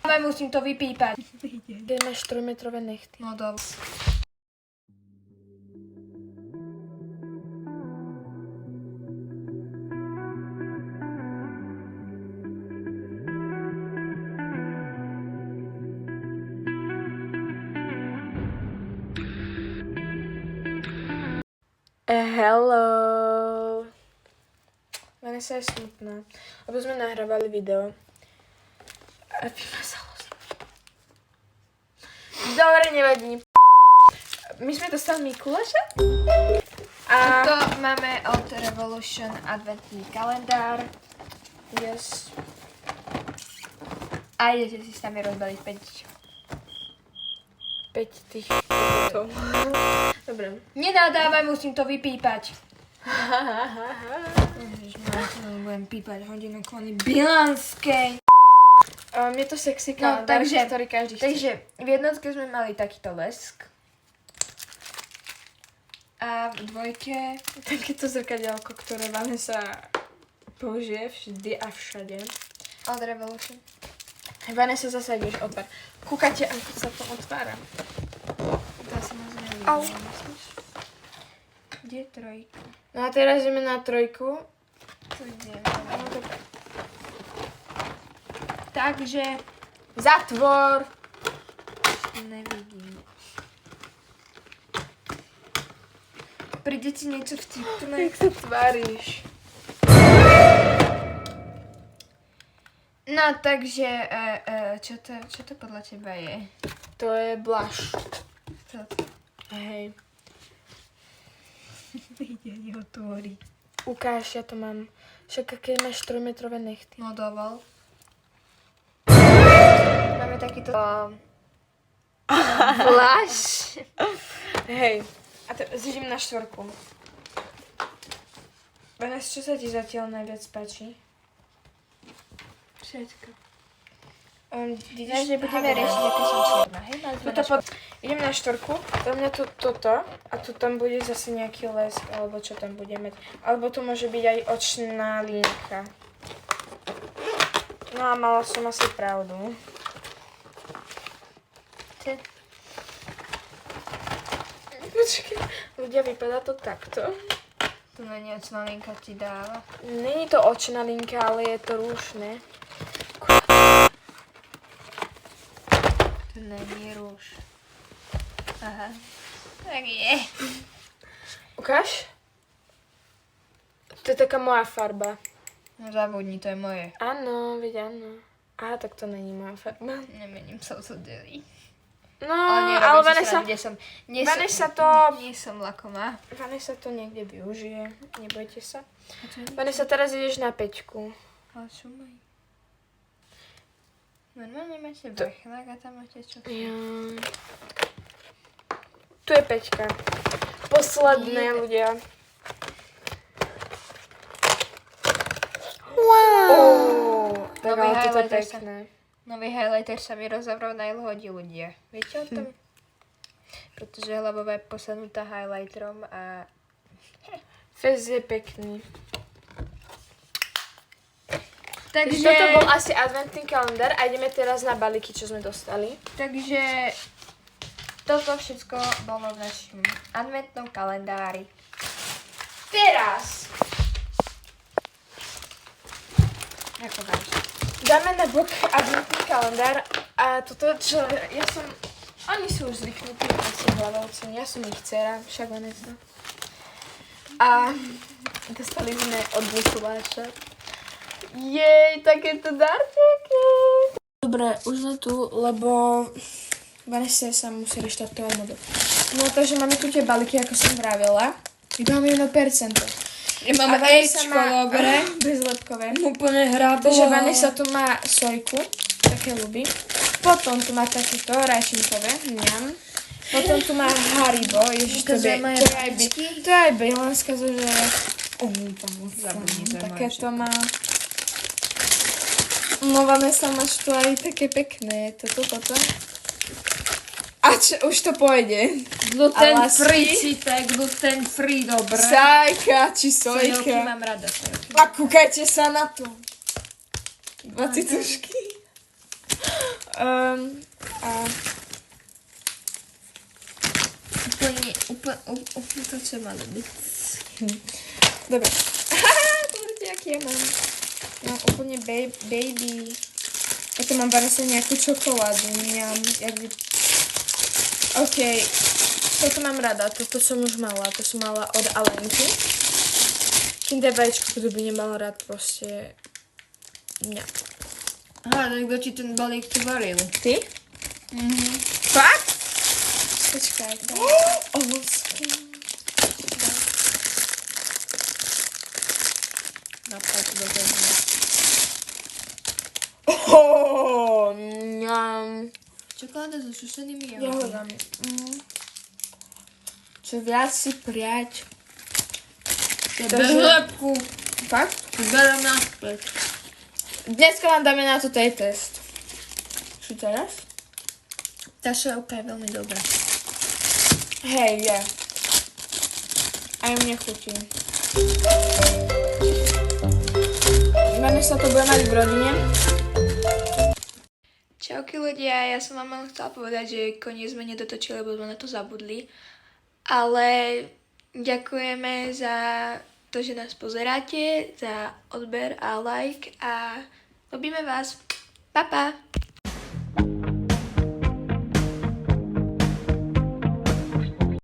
Musím to vypípať. Keď máš 3-metrové nechty. No dobre. Hello. Vanessa je smutná, lebo sme nahrávali video. A vymazalo sa. Dobre, nevadí. My sme dostali Mikuláša. A to máme od Revolution adventný kalendár. yes. A idete si s nami rozbaliť 5 tých produktov. Dobre. Nenadávaj, musím to vypípať. Budem pípať hodinu kvôli Bilanskej. Je to sexy No, kalendár, takže, ktorý každý chce. Takže v jednotke sme mali takýto lesk. A v dvojke Takéto zrkadielko, ktoré Vanessa použije vždy a všade. od Revolution. Vanessa zase ideš otvár. Kúkate, ako sa to otvára. To sa moc nevidí. Au. Kde je trojka? No a teraz ideme na 3. Tu idem. No dobre. Takže Zatvor! nevidím. Príde ti niečo vtipné? Jak sa tváriš? No, takže, čo to podľa teba je? To je blush. Čo to? Hej. Ide neotvorí. Ukáž, ja to mám. Však keď máš 3-metrové nechty. No dovol. Máme takýto blush. Hej. A idem na 4. Vanessa, čo sa ti zatiaľ najviac páči? Všetko. Vidíš, že budeme riešiť, aké som čierna, hej? Idem na 4. Za mňa toto. A tu tam bude zase nejaký lesk, alebo čo tam bude mať. Alebo to môže byť aj očná linka. No a mala som asi pravdu. Počkej, ľudia, vypadá to takto. Tu na očná linka ti dáva. Není to očná linka, ale je to rúšne. To není rúž. Aha. Tak je. Ukáž? To je taká moja farba. No zabudni, to je moje. Áno, veď áno. Aha, tak to není moja farba. Nemením sa to delí. No, ale Vanessa... Nie som lakomá. Vanessa to niekde využije, nebojte sa. A čo je? Vanessa, teraz ideš na 5. Ale čo mají? Normálne máte vrchlák a tam máte čo? Tu je 5. Posledné, ľudia. Wow! Tak Nový ale toto je highlighter sa- pekné. Nový highlighter sa mi rozavral na ilhodí ľudia. Viete o tom? Pretože hlavová je posadnutá highlighterom a... Fez je pekný. Takže Toto bol asi adventný kalendár a ideme teraz na balíky, čo sme dostali. Takže toto všetko bolo v našom adventnom kalendári. Teraz Ako dáš? dáme na bok adventný kalendár a toto, čo ja som... Oni sú už zvyknutí, asi hlavovci, ja som ich dcera, však Vanessa. A dostali sme od Mikuláša. Jej, takéto darčeky. Dobre, už sme tu, lebo Vanessa sa musí reštartovať mobil. No takže máme tu tie balíky, ako som vravila. Iba máme 1%. Máme Vanessa Ečko, dobre. bezlepkové. Úplne hráblo. Takže Vanessa tu má sojku, také ľubí. Potom tu má takéto rajčinkové, mňam. Potom tu má Haribo, ježiš, to je aj Bielánska zožera. Zabudni, to je moje Takéto má. No Vanessa, máš tu aj také pekné, toto. A už to pôjde. Gluten A free, lásky? cíte, gluten free, dobre. Sajka, či Sojky sojka. mám rada, sojky. A kúkajte sa na to. 2 citušky. A úplne to, čo malo byť. Dobre. Pozrite, aký ja mám. Mám úplne baby. Ja tu mám vlastne nejakú čokoládu. OK. Toto mám rada. Toto som už mala. To som mala od Alenky. Kinder vajíčko, kto by nemal rád proste... Mňa. Aha, no kto ti ten balík tu varil? Ty? Fakt? Počkaj. Ovocky. Napríklad do toho. Mňam. Čokoláda so sušenými Jahodami. Čo viac si prijať. Bez lepku. Fakt? Berem naspäť. Dneska vám dáme na to test. Čo teraz? Tá šelka je veľmi dobrá. Hej, je. Aj mne chutí. Dnes sa to bude mať v rodine. Čauky ľudia, ja som vám len chcela povedať, že koniec sme nedotočili, lebo sme na to zabudli. Ale ďakujeme za to, že nás pozeráte, za odber a like a ľubíme vás. Pa, pa!